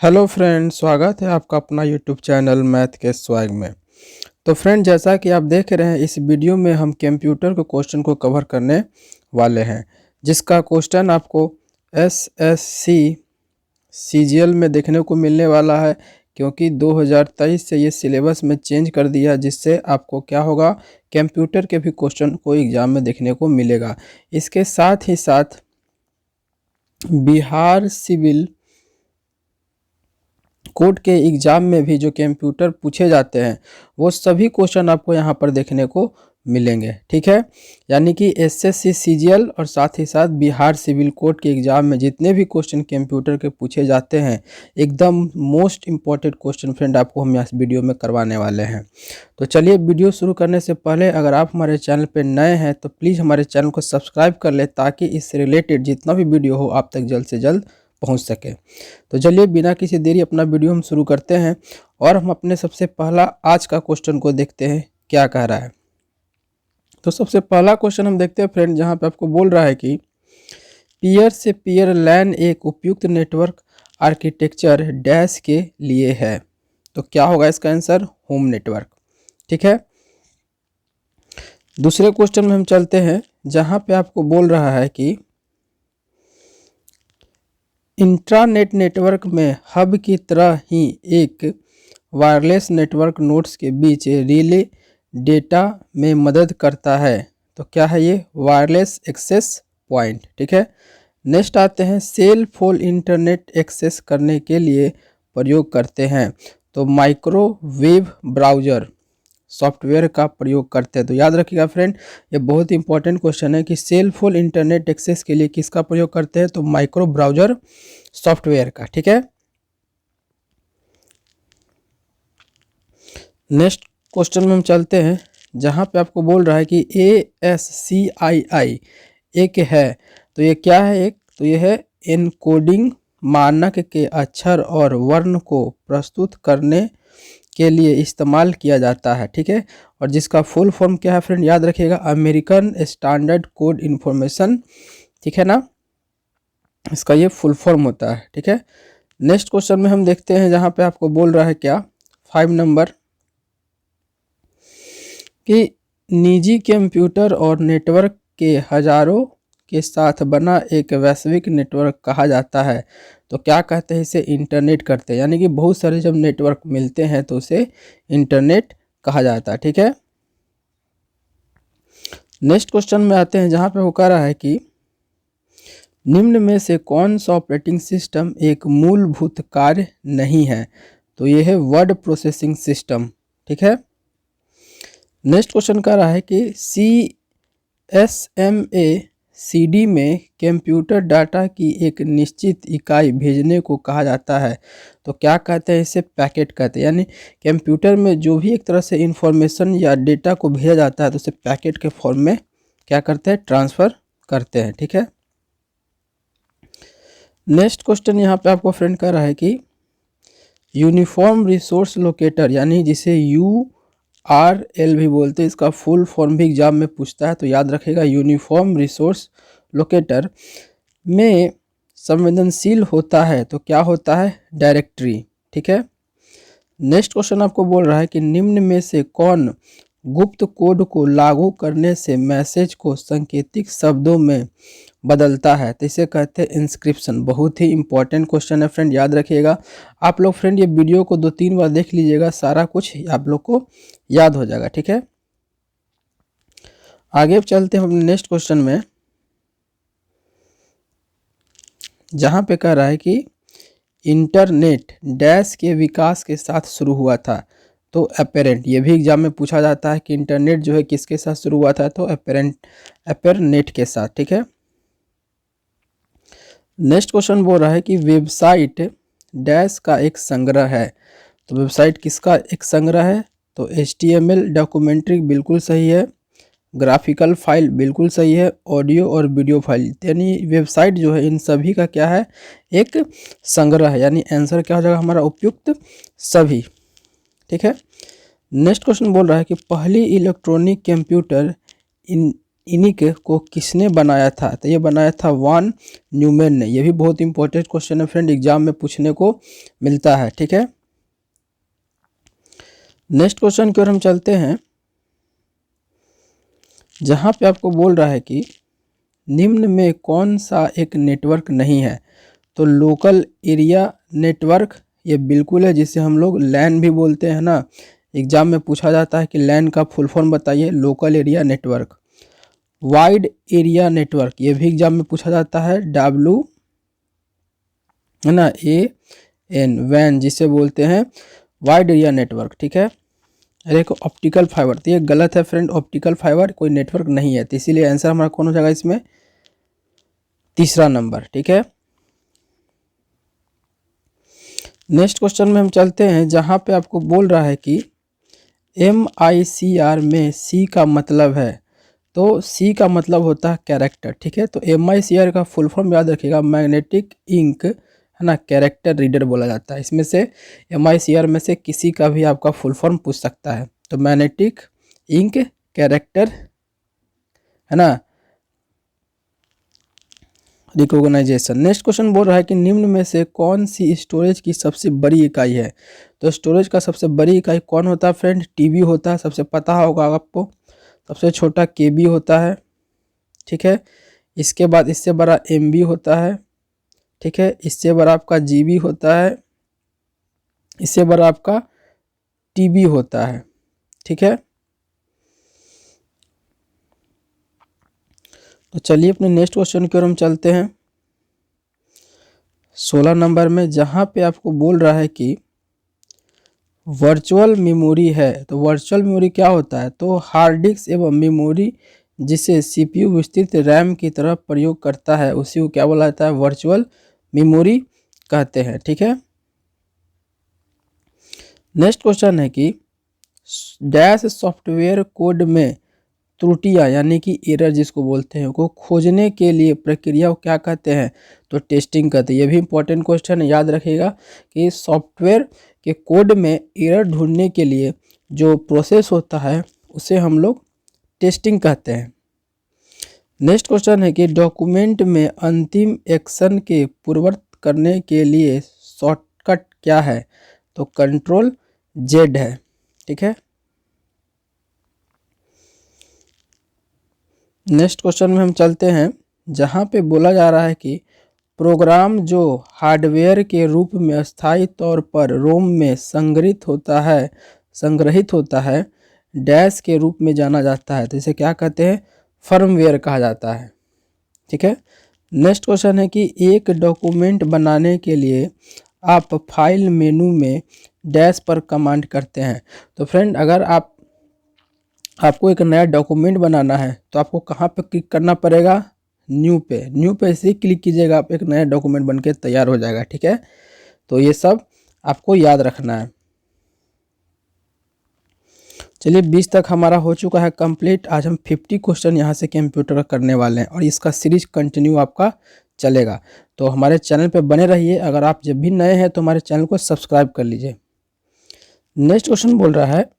Hello friend, स्वागत है आपका अपना यूट्यूब चैनल मैथ के स्वैग में। तो फ्रेंड, जैसा कि आप देख रहे हैं, इस वीडियो में हम कंप्यूटर के क्वेश्चन को कवर करने वाले हैं, जिसका क्वेश्चन आपको एसएससी सीजीएल में देखने को मिलने वाला है। क्योंकि 2023 से ये सिलेबस में चेंज कर दिया, जिससे आपको क्या होगा, कंप्यूटर के भी क्वेश्चन को एग्जाम में देखने को मिलेगा। इसके साथ ही साथ बिहार सिविल कोड के एग्ज़ाम में भी जो कंप्यूटर पूछे जाते हैं, वो सभी क्वेश्चन आपको यहाँ पर देखने को मिलेंगे। ठीक है, यानी कि एसएससी सीजीएल और साथ ही साथ बिहार सिविल कोड के एग्ज़ाम में जितने भी क्वेश्चन कंप्यूटर के पूछे जाते हैं, एकदम मोस्ट इम्पॉर्टेंट क्वेश्चन फ्रेंड आपको हम इस वीडियो में करवाने वाले हैं। तो चलिए, वीडियो शुरू करने से पहले अगर आप हमारे चैनल पर नए हैं तो प्लीज़ हमारे चैनल को सब्सक्राइब कर लें, ताकि इससे रिलेटेड जितना भी वीडियो हो आप तक जल्द से जल्द पहुंच सके। तो चलिए, बिना किसी देरी अपना वीडियो हम शुरू करते हैं और हम अपने सबसे पहला आज का क्वेश्चन को देखते हैं क्या कह रहा है। तो सबसे पहला क्वेश्चन हम देखते हैं फ्रेंड, जहां पे आपको बोल रहा है कि पीयर से पीयर लैन एक उपयुक्त नेटवर्क आर्किटेक्चर डैश के लिए है। तो क्या होगा इसका आंसर? Home network. ठीक है, दूसरे क्वेश्चन में हम चलते हैं, जहां पे आपको बोल रहा है कि इंट्रानेट नेटवर्क में हब की तरह ही एक वायरलेस नेटवर्क नोड्स के बीच रिले डेटा में मदद करता है। तो क्या है ये? Wireless access point. ठीक है, नेक्स्ट आते हैं, सेल फोन इंटरनेट एक्सेस करने के लिए प्रयोग करते हैं। तो माइक्रोवेव ब्राउज़र सॉफ्टवेयर का प्रयोग करते हैं। तो याद रखिएगा फ्रेंड, ये बहुत ही इंपॉर्टेंट क्वेश्चन है कि सेल फोन इंटरनेट एक्सेस के लिए किसका प्रयोग करते हैं? तो माइक्रो ब्राउज़र सॉफ्टवेयर का। ठीक है, नेक्स्ट क्वेश्चन में हम चलते हैं, जहां पे आपको बोल रहा है कि ASCII एक है। तो ये क्या है? तो ये है एनकोडिंग मानक के अक्षर और वर्ण को प्रस्तुत करने के लिए इस्तेमाल किया जाता है। ठीक है, और जिसका फुल फॉर्म क्या है फ्रेंड? याद रखिएगा, अमेरिकन स्टैंडर्ड कोड इन्फॉर्मेशन। ठीक है ना, इसका ये फुल फॉर्म होता है। ठीक है, नेक्स्ट क्वेश्चन में हम देखते हैं, जहां पे आपको बोल रहा है क्या, 5 नंबर, कि निजी कंप्यूटर और नेटवर्क के हजारों के साथ बना एक वैश्विक नेटवर्क कहा जाता है। तो क्या कहते हैं इसे? इंटरनेट करते हैं, यानी कि बहुत सारे जब नेटवर्क मिलते हैं तो उसे इंटरनेट कहा जाता है। ठीक है, नेक्स्ट क्वेश्चन में आते हैं, जहां पे वो कह रहा है कि निम्न में से कौन सा ऑपरेटिंग सिस्टम एक मूलभूत कार्य नहीं है? तो ये है वर्ड प्रोसेसिंग सिस्टम। ठीक है, नेक्स्ट क्वेश्चन कह रहा है कि CSMA CD में कंप्यूटर डाटा की एक निश्चित इकाई भेजने को कहा जाता है। तो क्या कहते हैं इसे? पैकेट कहते हैं, यानी कंप्यूटर में जो भी एक तरह से इंफॉर्मेशन या डेटा को भेजा जाता है तो उसे पैकेट के फॉर्म में क्या करते हैं? ट्रांसफ़र करते हैं। ठीक है, नेक्स्ट क्वेश्चन यहाँ पे आपको फ्रेंड कह रहा है कि यूनिफॉर्म रिसोर्स लोकेटर, यानी जिसे URL भी बोलते हैं, इसका फुल फॉर्म भी एग्जाम में पूछता है। तो याद रखेगा, यूनिफॉर्म रिसोर्स लोकेटर में संवेदनशील होता है। तो क्या होता है? डायरेक्टरी। ठीक है, नेक्स्ट क्वेश्चन आपको बोल रहा है कि निम्न में से कौन गुप्त कोड को लागू करने से मैसेज को सांकेतिक शब्दों में बदलता है? तो इसे कहते हैं इंस्क्रिप्शन। बहुत ही इंपॉर्टेंट क्वेश्चन है फ्रेंड, याद रखिएगा। आप लोग फ्रेंड ये वीडियो को 2-3 बार देख लीजिएगा, सारा कुछ आप लोग को याद हो जाएगा। ठीक है, आगे चलते हैं अपने नेक्स्ट क्वेश्चन में, जहां पे कह रहा है कि इंटरनेट डैश के विकास के साथ शुरू हुआ था। तो अपेरेंट, ये भी एग्जाम में पूछा जाता है कि इंटरनेट जो है किसके साथ शुरू हुआ था? तो अपेरनेट के साथ। ठीक है, नेक्स्ट क्वेश्चन बोल रहा है कि वेबसाइट डैश का एक संग्रह है। तो वेबसाइट किसका एक संग्रह है? तो HTML डॉक्यूमेंट्री बिल्कुल सही है, ग्राफिकल फाइल बिल्कुल सही है, ऑडियो और वीडियो फाइल, यानी वेबसाइट जो है इन सभी का क्या है? एक संग्रह है, यानी आंसर क्या हो जाएगा हमारा? उपयुक्त सभी। ठीक है, नेक्स्ट क्वेश्चन बोल रहा है कि पहली इलेक्ट्रॉनिक कंप्यूटर इनिक को किसने बनाया था? तो ये बनाया था वॉन न्यूमैन ने। ये भी बहुत इंपॉर्टेंट क्वेश्चन है फ्रेंड, एग्जाम में पूछने को मिलता है। ठीक है, नेक्स्ट क्वेश्चन की ओर हम चलते हैं, जहां पे आपको बोल रहा है कि निम्न में कौन सा एक नेटवर्क नहीं है? तो लोकल एरिया नेटवर्क ये बिल्कुल है, जिसे हम लोग लैन भी बोलते हैं ना। एग्जाम में पूछा जाता है कि लैन का फुल फॉर्म बताइए, local area network. Wide area network ये भी एग्जाम में पूछा जाता है, W है ना, AN, वैन जिसे बोलते हैं वाइड एरिया नेटवर्क। ठीक है, अरे एक ऑप्टिकल फाइबर, तो ये गलत है फ्रेंड, ऑप्टिकल फाइबर कोई नेटवर्क नहीं है। तो इसीलिए आंसर हमारा कौन हो जाएगा इसमें? तीसरा नंबर। ठीक है, नेक्स्ट क्वेश्चन में हम चलते हैं, जहां पे आपको बोल रहा है कि MICR में C का मतलब है, तो C का मतलब होता है कैरेक्टर। ठीक है, तो MICR का फुल फॉर्म याद रखिएगा, मैग्नेटिक इंक है ना, कैरेक्टर रीडर बोला जाता है। इसमें से MICR में से किसी का भी आपका फुल फॉर्म पूछ सकता है, तो मैग्नेटिक इंक कैरेक्टर है ना, रिकॉग्नाइजेशन। नेक्स्ट क्वेश्चन बोल रहा है कि निम्न में से कौन सी स्टोरेज की सबसे बड़ी इकाई है? तो स्टोरेज का सबसे बड़ी इकाई कौन होता है फ्रेंड? TB होता है, सबसे पता होगा आपको। सबसे छोटा KB होता है। ठीक है, इसके बाद इससे बड़ा MB होता है। ठीक है, इससे बड़ा आपका GB होता है, इससे बड़ा आपका TB होता है। ठीक है, तो चलिए अपने नेक्स्ट क्वेश्चन की ओर हम चलते हैं, 16 नंबर में, जहां पे आपको बोल रहा है कि वर्चुअल मेमोरी है। तो वर्चुअल मेमोरी क्या होता है? तो हार्ड डिस्क एवं मेमोरी जिसे CPU विस्तृत रैम की तरह प्रयोग करता है, उसी को क्या बोला जाता है? वर्चुअल मेमोरी कहते हैं। ठीक है, नेक्स्ट क्वेश्चन है कि डैश सॉफ्टवेयर कोड में त्रुटियां यानी कि एरर जिसको बोलते हैं को खोजने के लिए प्रक्रिया को क्या कहते हैं? तो टेस्टिंग कहते हैं। ये भी इंपॉर्टेंट क्वेश्चन है, याद रखिएगा कि सॉफ्टवेयर के कोड में एरर ढूंढने के लिए जो प्रोसेस होता है उसे हम लोग टेस्टिंग कहते हैं। नेक्स्ट क्वेश्चन है कि डॉक्यूमेंट में अंतिम एक्शन के पूर्ववत करने के लिए शॉर्टकट क्या है? तो Ctrl+Z है। ठीक है, नेक्स्ट क्वेश्चन में हम चलते हैं, जहां पे बोला जा रहा है कि प्रोग्राम जो हार्डवेयर के रूप में अस्थायी तौर पर रोम में संग्रहित होता है डैश के रूप में जाना जाता है, तो इसे क्या कहते हैं? फर्मवेयर कहा जाता है। ठीक है, नेक्स्ट क्वेश्चन है कि एक डॉक्यूमेंट बनाने के लिए आप फाइल मेनू में डैश पर कमांड करते हैं। तो फ्रेंड, अगर आपको एक नया डॉक्यूमेंट बनाना है तो आपको कहाँ पे क्लिक करना पड़ेगा? न्यू पे ऐसे क्लिक कीजिएगा, आप एक नया डॉक्यूमेंट बनके तैयार हो जाएगा। ठीक है, तो ये सब आपको याद रखना है। चलिए 20 तक हमारा हो चुका है कंप्लीट। आज हम 50 क्वेश्चन यहाँ से कंप्यूटर का करने वाले हैं और इसका सीरीज कंटिन्यू आपका चलेगा। तो हमारे चैनल पे बने रहिए। अगर आप जब भी नए हैं तो हमारे चैनल को सब्सक्राइब कर लीजिए। नेक्स्ट क्वेश्चन बोल रहा है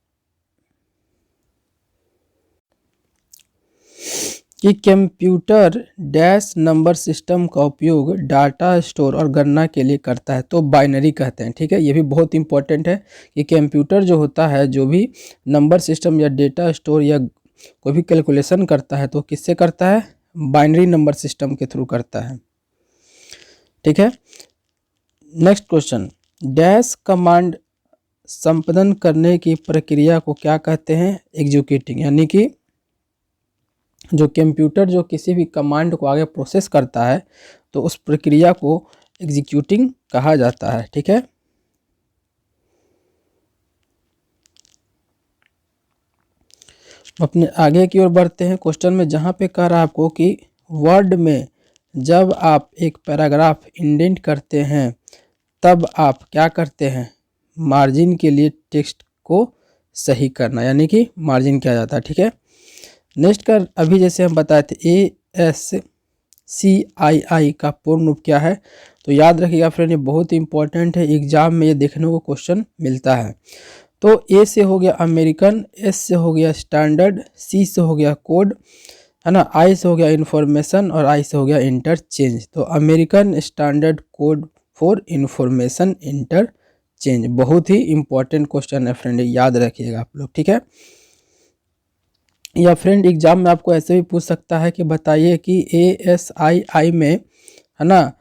कि कंप्यूटर डैश नंबर सिस्टम का उपयोग डाटा स्टोर और गणना के लिए करता है, तो बाइनरी कहते हैं। ठीक है, ये भी बहुत इंपॉर्टेंट है कि कंप्यूटर जो होता है, जो भी नंबर सिस्टम या डेटा स्टोर या कोई भी कैलकुलेशन करता है तो किससे करता है? बाइनरी नंबर सिस्टम के थ्रू करता है। ठीक है, नेक्स्ट क्वेश्चन, डैश कमांड संपादन करने की प्रक्रिया को क्या कहते हैं? एग्जीक्यूटिंग, यानी कि जो कंप्यूटर जो किसी भी कमांड को आगे प्रोसेस करता है तो उस प्रक्रिया को एग्जीक्यूटिंग कहा जाता है। ठीक है, अपने आगे की ओर बढ़ते हैं क्वेश्चन में, जहाँ पे कह रहा है आपको कि वर्ड में जब आप एक पैराग्राफ इंडेंट करते हैं तब आप क्या करते हैं? मार्जिन के लिए टेक्स्ट को सही करना, यानी कि मार्जिन किया जाता है। ठीक है, नेक्स्ट का अभी जैसे हम बताए थे ASCII का पूर्ण रूप क्या है? तो याद रखिएगा फ्रेंड, ये बहुत इंपॉर्टेंट है, एग्जाम में ये देखने को क्वेश्चन मिलता है। तो A से हो गया अमेरिकन, S से हो गया स्टैंडर्ड, C से हो गया कोड, है ना। आई से हो गया इंफॉर्मेशन और आई से हो गया इंटरचेंज। तो American standard code for information interchange, बहुत ही इंपॉर्टेंट क्वेश्चन है फ्रेंड, याद रखिएगा आप लोग, ठीक है। या फ्रेंड एग्जाम में आपको ऐसे भी पूछ सकता है कि बताइए कि ASII में, है ना,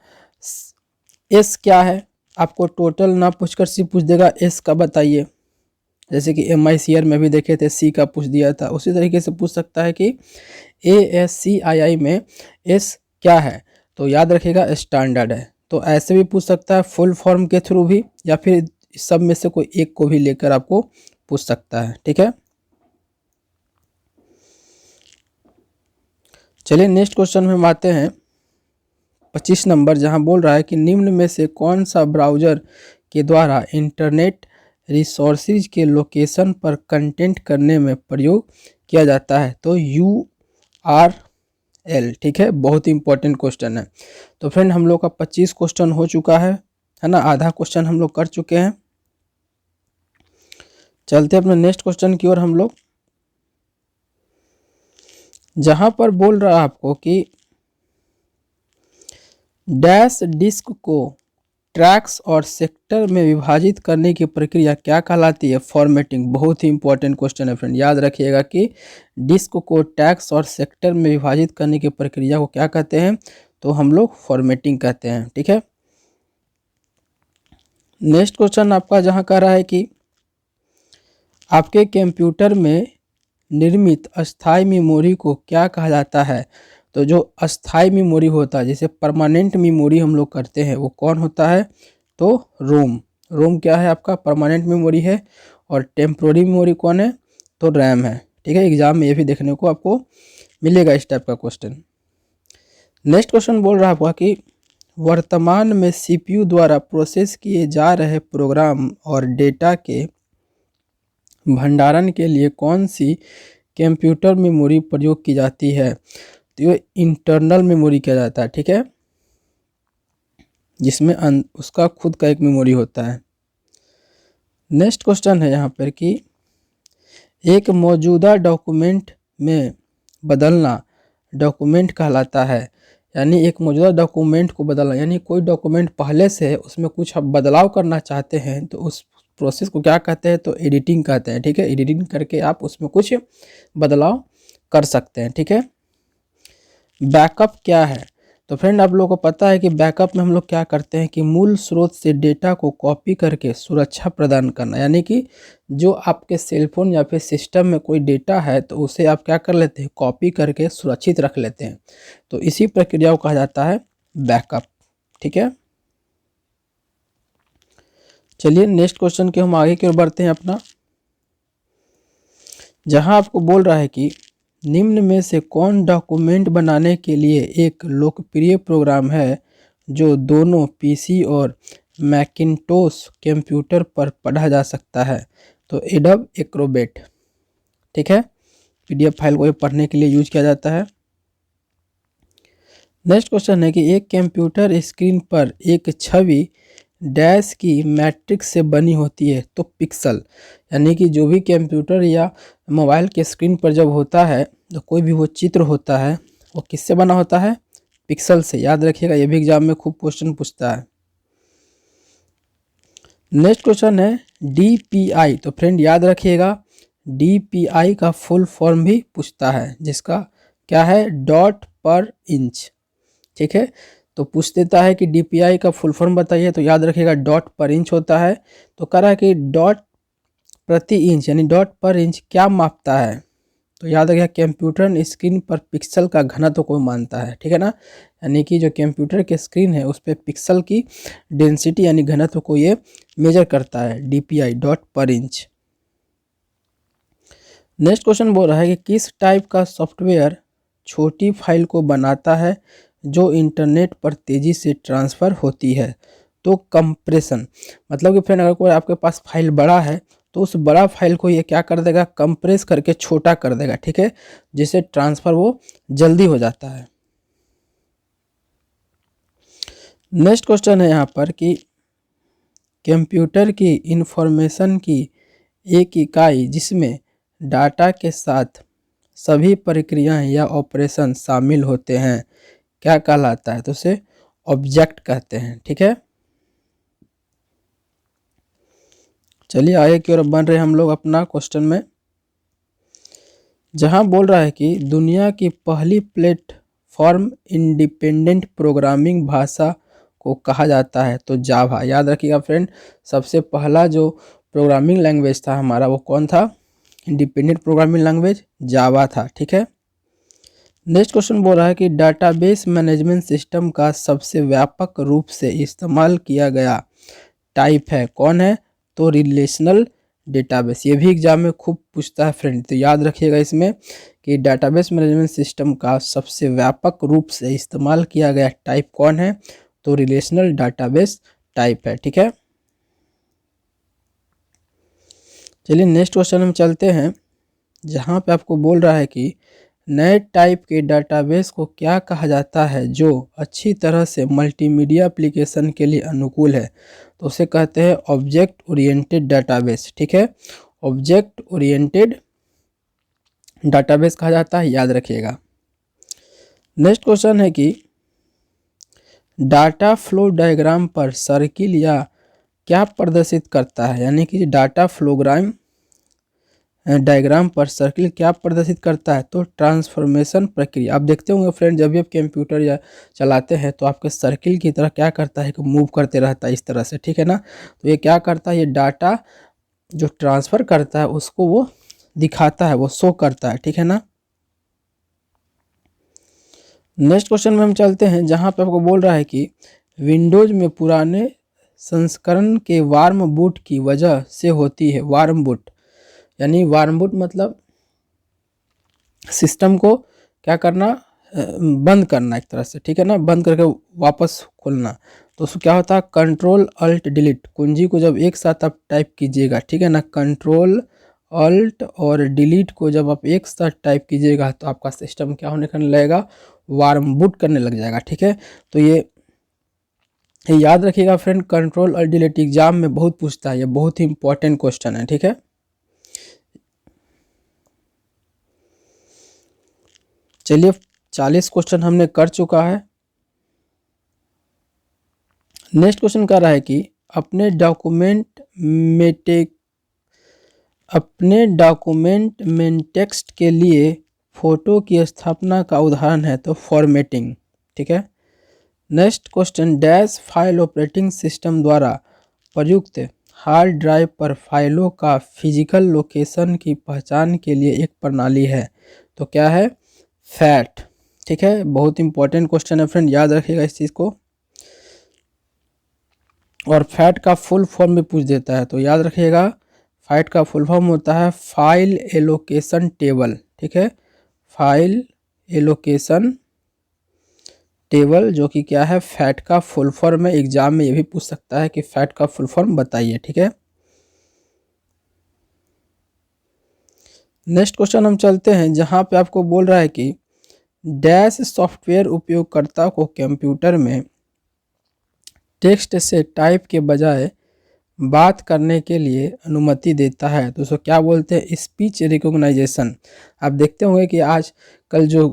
एस क्या है। आपको टोटल ना पूछकर सी पूछ देगा एस का बताइए। जैसे कि MICR में भी देखे थे सी का पूछ दिया था, उसी तरीके से पूछ सकता है कि ASCII में एस क्या है। तो याद रखिएगा स्टैंडर्ड है। तो ऐसे भी पूछ सकता है फुल फॉर्म के थ्रू भी, या फिर सब में से कोई एक को भी लेकर आपको पूछ सकता है, ठीक है। चलिए नेक्स्ट क्वेश्चन में हम आते हैं 25 नंबर, जहां बोल रहा है कि निम्न में से कौन सा ब्राउज़र के द्वारा इंटरनेट रिसोर्सेज के लोकेशन पर कंटेंट करने में प्रयोग किया जाता है। तो URL, ठीक है, बहुत ही इंपॉर्टेंट क्वेश्चन है। तो फ्रेंड हम लोग का 25 क्वेश्चन हो चुका है ना, आधा क्वेश्चन हम लोग कर चुके हैं। चलते अपने नेक्स्ट क्वेश्चन की ओर हम लोग, जहां पर बोल रहा है आपको कि डैश डिस्क को ट्रैक्स और सेक्टर में विभाजित करने की प्रक्रिया क्या कहलाती है। फॉर्मेटिंग, बहुत ही इंपॉर्टेंट क्वेश्चन है फ्रेंड, याद रखिएगा कि डिस्क को टैक्स और सेक्टर में विभाजित करने की प्रक्रिया को क्या कहते हैं। तो हम लोग फॉर्मेटिंग कहते हैं, ठीक है। नेक्स्ट क्वेश्चन आपका जहां कह रहा है कि आपके कंप्यूटर में निर्मित अस्थायी मेमोरी को क्या कहा जाता है। तो जो अस्थायी मेमोरी होता है, जैसे परमानेंट मेमोरी हम लोग करते हैं, वो कौन होता है। तो रोम क्या है आपका, परमानेंट मेमोरी है। और टेम्पोररी मेमोरी कौन है, तो रैम है, ठीक है। एग्जाम में ये भी देखने को आपको मिलेगा इस टाइप का क्वेश्चन। नेक्स्ट क्वेश्चन बोल रहा है आपका कि वर्तमान में CPU द्वारा प्रोसेस किए जा रहे प्रोग्राम और डेटा के भंडारण के लिए कौन सी कंप्यूटर मेमोरी प्रयोग की जाती है। तो ये इंटरनल मेमोरी किया जाता है, ठीक है, जिसमें उसका खुद का एक मेमोरी होता है। नेक्स्ट क्वेश्चन है यहाँ पर कि एक मौजूदा डॉक्यूमेंट में बदलना डॉक्यूमेंट कहलाता है। यानी एक मौजूदा डॉक्यूमेंट को बदलना, यानी कोई डॉक्यूमेंट पहले से है उसमें कुछ आप बदलाव करना चाहते हैं, तो उस प्रोसेस को क्या कहते हैं, तो एडिटिंग कहते हैं, ठीक है। एडिटिंग करके आप उसमें कुछ बदलाव कर सकते हैं, ठीक है। बैकअप क्या है। तो फ्रेंड आप लोगों को पता है कि बैकअप में हम लोग क्या करते हैं कि मूल स्रोत से डेटा को कॉपी करके सुरक्षा प्रदान करना, यानी कि जो आपके सेलफोन या फिर सिस्टम में कोई डेटा है तो उसे आप क्या कर लेते हैं, कॉपी करके सुरक्षित रख लेते हैं। तो इसी प्रक्रिया को कहा जाता है बैकअप, ठीक है। चलिए नेक्स्ट क्वेश्चन के हम आगे की ओर बढ़ते हैं अपना, जहां आपको बोल रहा है कि निम्न में से कौन डॉक्यूमेंट बनाने के लिए एक लोकप्रिय प्रोग्राम है जो दोनों PC और मैकिन्टोश कंप्यूटर पर पढ़ा जा सकता है। तो एडोब एक्रोबैट, ठीक है, PDF फाइल को पढ़ने के लिए यूज किया जाता है। नेक्स्ट क्वेश्चन है कि एक कंप्यूटर स्क्रीन पर एक छवि डैश की मैट्रिक्स से बनी होती है। तो पिक्सल, यानी कि जो भी कंप्यूटर या मोबाइल के स्क्रीन पर जब होता है तो कोई भी वो चित्र होता है वो किससे बना होता है, पिक्सल से, याद रखिएगा, ये भी एग्जाम में खूब क्वेश्चन पूछता है। नेक्स्ट क्वेश्चन है DPI। तो फ्रेंड याद रखिएगा DPI का फुल फॉर्म भी पूछता है, जिसका क्या है, डॉट पर इंच, ठीक है। तो पूछ देता है कि DPI का फुल फॉर्म बताइए, तो याद रखिएगा डॉट पर इंच होता है। तो कह रहा है कि डॉट प्रति इंच, यानी डॉट पर इंच क्या मापता है। तो याद रखिएगा कंप्यूटर स्क्रीन पर पिक्सल का घनत्व को मानता है, ठीक है ना। यानी कि जो कंप्यूटर के स्क्रीन है उस पर पिक्सल की डेंसिटी यानी घनत्व को ये मेजर करता है, DPI, डॉट पर इंच। नेक्स्ट क्वेश्चन बोल रहा है कि किस टाइप का सॉफ्टवेयर छोटी फाइल को बनाता है जो इंटरनेट पर तेज़ी से ट्रांसफ़र होती है। तो कंप्रेशन, मतलब कि फ्रेंड अगर कोई आपके पास फाइल बड़ा है तो उस बड़ा फाइल को ये क्या कर देगा, कंप्रेस करके छोटा कर देगा, ठीक है, जिससे ट्रांसफ़र वो जल्दी हो जाता है। नेक्स्ट क्वेश्चन है यहाँ पर कि कंप्यूटर की इंफॉर्मेशन की एक इकाई जिसमें डाटा के साथ सभी प्रक्रियाएं या ऑपरेशन शामिल होते हैं क्या कहलाता है? तो उसे ऑब्जेक्ट कहते हैं। ठीक है, चलिए आगे की ओर बढ़ रहे हम लोग अपना क्वेश्चन में, जहां बोल रहा है कि दुनिया की पहली प्लेटफॉर्म इंडिपेंडेंट प्रोग्रामिंग भाषा को कहा जाता है, तो जावा। याद रखिएगा फ्रेंड, सबसे पहला जो प्रोग्रामिंग लैंग्वेज था हमारा वो कौन था? इंडिपेंडेंट प्रोग्रामिंग लैंग्वेज जावा था। ठीक है, नेक्स्ट क्वेश्चन बोल रहा है कि डाटाबेस मैनेजमेंट सिस्टम का सबसे व्यापक रूप से इस्तेमाल किया गया टाइप है, कौन है? तो रिलेशनल डेटाबेस। ये भी एग्जाम में खूब पूछता है फ्रेंड, तो याद रखिएगा इसमें कि डाटाबेस मैनेजमेंट सिस्टम का सबसे व्यापक रूप से इस्तेमाल किया गया टाइप कौन है? तो रिलेशनल डाटाबेस टाइप है। ठीक है, चलिए नेक्स्ट क्वेश्चन में चलते हैं, जहाँ पे आपको बोल रहा है कि नए टाइप के डाटाबेस को क्या कहा जाता है जो अच्छी तरह से मल्टीमीडिया एप्लीकेशन के लिए अनुकूल है? तो उसे कहते हैं ऑब्जेक्ट ओरिएंटेड डाटाबेस। ठीक है, ऑब्जेक्ट ओरिएंटेड डाटाबेस कहा जाता है, याद रखिएगा। नेक्स्ट क्वेश्चन है कि डाटा फ्लो डायग्राम पर सर्किल या क्या प्रदर्शित करता है? यानी कि डाटा फ्लोग्राम डायग्राम पर सर्किल क्या प्रदर्शित करता है? तो ट्रांसफॉर्मेशन प्रक्रिया। आप देखते होंगे फ्रेंड, जब भी आप कंप्यूटर या चलाते हैं तो आपके सर्किल की तरह क्या करता है कि मूव करते रहता है इस तरह से। ठीक है ना, तो ये क्या करता है, ये डाटा जो ट्रांसफ़र करता है उसको वो दिखाता है, वो शो करता है। ठीक है ना, नेक्स्ट क्वेश्चन में हम चलते हैं, जहाँ पे आपको बोल रहा है कि विंडोज़ में पुराने संस्करण के वार्म बूट की वजह से होती है। वार्म बूट यानी वार्म बूट मतलब सिस्टम को क्या करना, बंद करना एक तरह से। ठीक है ना, बंद करके वापस खोलना। तो उसको क्या होता है, कंट्रोल अल्ट डिलीट कुंजी को जब एक साथ आप टाइप कीजिएगा, ठीक है ना, कंट्रोल अल्ट और डिलीट को जब आप एक साथ टाइप कीजिएगा तो आपका सिस्टम क्या होने करने लगेगा, वार्म बूट करने लग जाएगा। ठीक है, तो ये याद रखिएगा friend, control alt delete exam में बहुत पूछता है, ये बहुत ही इंपॉर्टेंट क्वेश्चन है। ठीक है, चलिए 40 क्वेश्चन हमने कर चुका है। नेक्स्ट क्वेश्चन कह रहा है कि अपने डॉक्यूमेंट में टेक्स्ट के लिए फोटो की स्थापना का उदाहरण है, तो फॉर्मेटिंग। ठीक है, next question, dash file operating system द्वारा प्रयुक्त हार्ड ड्राइव पर फाइलों का फिजिकल लोकेशन की पहचान के लिए एक प्रणाली है, तो क्या है, फैट। ठीक है, बहुत इंपॉर्टेंट क्वेश्चन है फ्रेंड, याद रखिएगा इस चीज़ को। और फैट का फुल फॉर्म भी पूछ देता है, तो याद रखिएगा फैट का फुल फॉर्म होता है फाइल एलोकेशन टेबल। ठीक है, फाइल एलोकेशन टेबल, जो कि क्या है, फैट का फुल फॉर्म है। एग्जाम में ये भी पूछ सकता है कि फैट का फुल फॉर्म बताइए। ठीक है, नेक्स्ट क्वेश्चन हम चलते हैं, जहां पे आपको बोल रहा है कि डैश सॉफ्टवेयर उपयोगकर्ता को कंप्यूटर में टेक्स्ट से टाइप के बजाय बात करने के लिए अनुमति देता है, तो उसको क्या बोलते हैं, स्पीच रिकॉग्नाइजेशन। आप देखते होंगे कि आज कल जो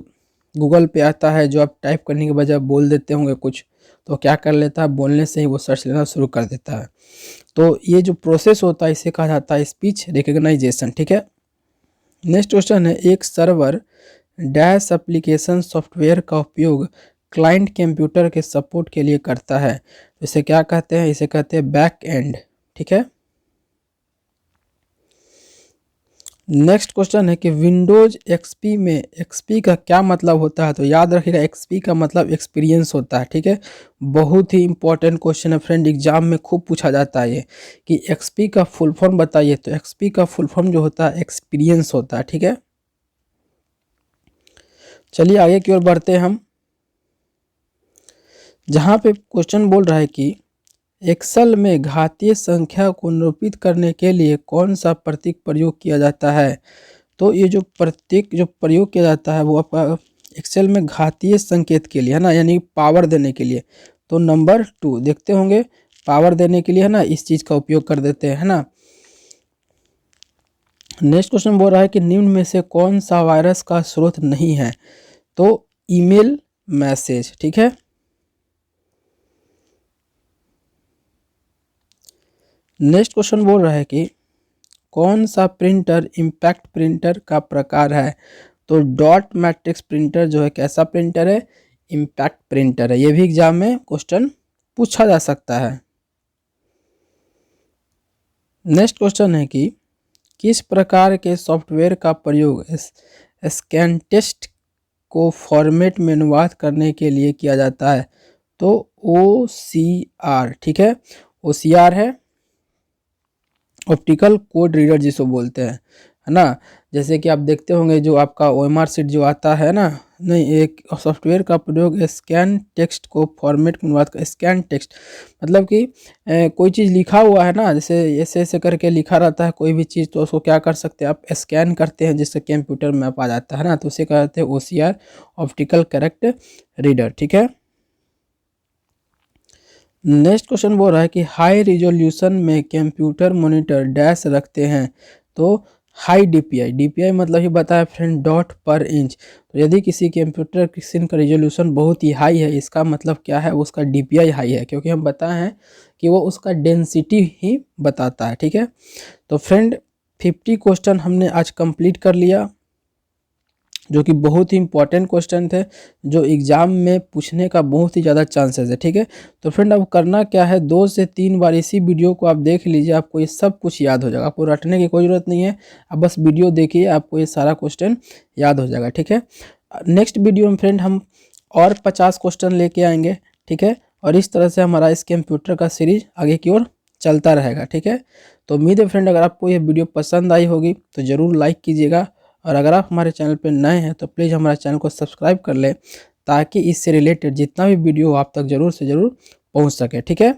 गूगल पे आता है, जो आप टाइप करने के बजाय बोल देते होंगे कुछ, तो क्या कर लेता है, बोलने से ही वो सर्च लेना शुरू कर देता है। तो ये जो प्रोसेस होता है इसे कहा जाता है स्पीच रिकॉग्नाइजेशन। ठीक है, नेक्स्ट क्वेश्चन है, एक सर्वर डैश एप्लीकेशन सॉफ्टवेयर का उपयोग क्लाइंट कंप्यूटर के सपोर्ट के लिए करता है, तो इसे क्या कहते हैं, इसे कहते हैं बैक एंड। ठीक है, नेक्स्ट क्वेश्चन है कि विंडोज एक्सपी में एक्सपी का क्या मतलब होता है, तो याद रखिएगा एक्सपी का मतलब एक्सपीरियंस होता है। ठीक है, बहुत ही इंपॉर्टेंट क्वेश्चन है फ्रेंड, एग्जाम में खूब पूछा जाता है ये कि एक्सपी का फुल फॉर्म बताइए, तो एक्सपी का फुल फॉर्म जो होता है एक्सपीरियंस होता है। ठीक है, चलिए आगे की ओर बढ़ते हैं हम, जहाँ पे क्वेश्चन बोल रहा है कि एक्सेल में घातीय संख्या को निरूपित करने के लिए कौन सा प्रतीक प्रयोग किया जाता है, तो ये जो प्रतीक जो प्रयोग किया जाता है वो आपका एक्सेल में घातीय संकेत के लिए है ना, यानी पावर देने के लिए। तो नंबर 2 देखते होंगे, पावर देने के लिए है ना, इस चीज़ का उपयोग कर देते हैं, है ना। नेक्स्ट क्वेश्चन बोल रहा है कि निम्न में से कौन सा वायरस का स्रोत नहीं है, तो ईमेल मैसेज, ठीक है। नेक्स्ट क्वेश्चन बोल रहा है कि कौन सा प्रिंटर इम्पैक्ट प्रिंटर का प्रकार है, तो डॉट मैट्रिक्स प्रिंटर जो है कैसा प्रिंटर है, इम्पैक्ट प्रिंटर है। ये भी एग्जाम में क्वेश्चन पूछा जा सकता है। नेक्स्ट क्वेश्चन है कि किस प्रकार के सॉफ्टवेयर का प्रयोग स्कैन टेक्स्ट को फॉर्मेट में अनुवाद करने के लिए किया जाता है, तो OCR, ठीक है। OCR है ऑप्टिकल कोड रीडर जिसको बोलते हैं, है ना। जैसे कि आप देखते होंगे जो आपका OMR शीट जो आता है ना, नहीं, एक सॉफ्टवेयर का प्रयोग स्कैन टेक्स्ट को फॉर्मेट में अनुवाद कर, स्कैन टेक्स्ट मतलब कि कोई चीज़ लिखा हुआ है ना, जैसे ऐसे ऐसे करके लिखा रहता है कोई भी चीज़, तो उसको क्या कर सकते हैं आप, स्कैन करते हैं जिससे कंप्यूटर में आ जाता है ना, तो उसे कहते हैं OCR, ऑप्टिकल करेक्ट रीडर, ठीक है। नेक्स्ट क्वेश्चन बोल रहा है कि हाई रिजोल्यूशन में कंप्यूटर मॉनिटर डैश रखते हैं, तो हाई DPI, DPI मतलब ही बताया फ्रेंड डॉट पर इंच। तो यदि किसी कंप्यूटर स्क्रीन का रिजोल्यूशन बहुत ही हाई है, इसका मतलब क्या है, उसका DPI हाई है, क्योंकि हम बताए हैं कि वो उसका डेंसिटी ही बताता है, ठीक है। तो फ्रेंड 50 क्वेश्चन हमने आज कंप्लीट कर लिया, जो कि बहुत ही इंपॉर्टेंट क्वेश्चन थे, जो एग्जाम में पूछने का बहुत ही ज़्यादा चांसेस है, ठीक है। तो फ्रेंड अब करना क्या है, 2 से 3 बार इसी वीडियो को आप देख लीजिए, आपको ये सब कुछ याद हो जाएगा, आपको रटने की कोई ज़रूरत नहीं है, आप बस वीडियो देखिए, आपको ये सारा क्वेश्चन याद हो जाएगा, ठीक है। नेक्स्ट वीडियो में फ्रेंड हम और 50 क्वेश्चन लेके आएंगे, ठीक है, और इस तरह से हमारा इस कंप्यूटर का सीरीज आगे की ओर चलता रहेगा, ठीक है। तो उम्मीद है फ्रेंड अगर आपको ये वीडियो पसंद आई होगी तो ज़रूर लाइक कीजिएगा, और अगर आप हमारे चैनल पर नए हैं तो प्लीज़ हमारे चैनल को सब्सक्राइब कर लें, ताकि इससे रिलेटेड जितना भी वीडियो आप तक ज़रूर से ज़रूर पहुंच सके, ठीक है।